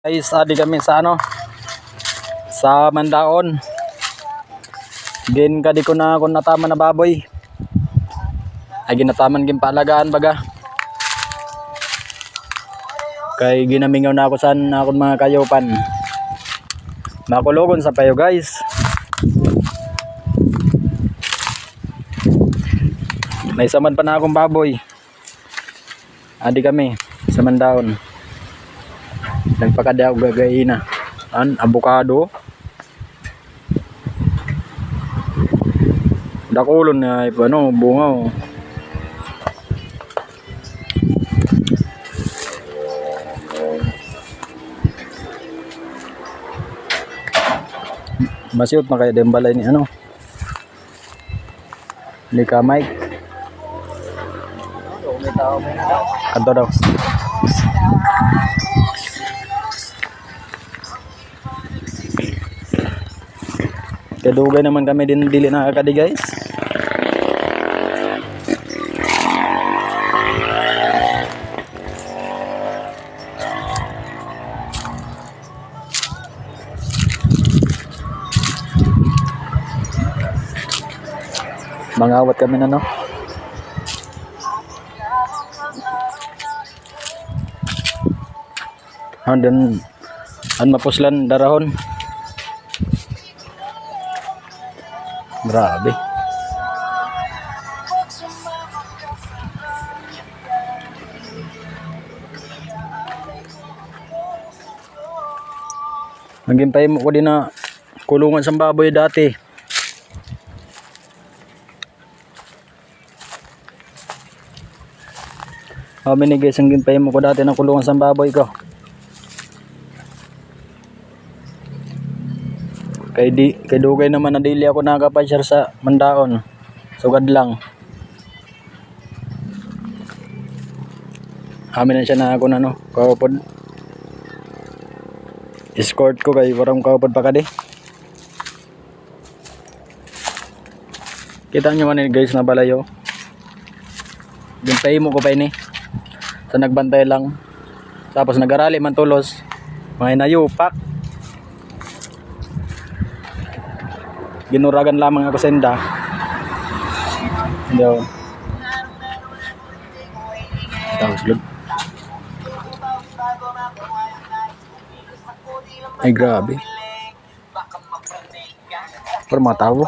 Guys, adi kami sa sa Mandaon. Gin kadi ko na kun nataman na baboy. Ay ginataman gin paalagaan baga. Kay ginamingaw na ako san akon mga kayopan. Makulogon sa payo guys. May saman pa na akong baboy. Adi kami sa Mandaon. Nagpakada ako gagaina an avocado dakulon na ano bunga oh. Masiot na kaya dembalay ni ano ni kamay kanto daw. Kadugay naman kami din dili na kadi guys. Mangawat kami na no. Then an mapuslan darahon. Grabe. Nagimpay mo ko din na kulungan sa baboy dati. Kami guys, ang gimpay mo ko dati na kulungan sa baboy ko. Kay dugay naman na dili ako nakapasyar sa Mandaon. Sugad lang. Amin na siya na ako na no. Kaupod. Escort ko kay warang kaupod pa kadi. Kita nyo man guys na balayo. Gimpay mo ko pa ini. Sa nagbantay lang. Tapos nagarali man tulos. Mga inayupak. Ginuragan lamang ako senda. Yo. Tapos lug. Ay grabe. Pero mga tao.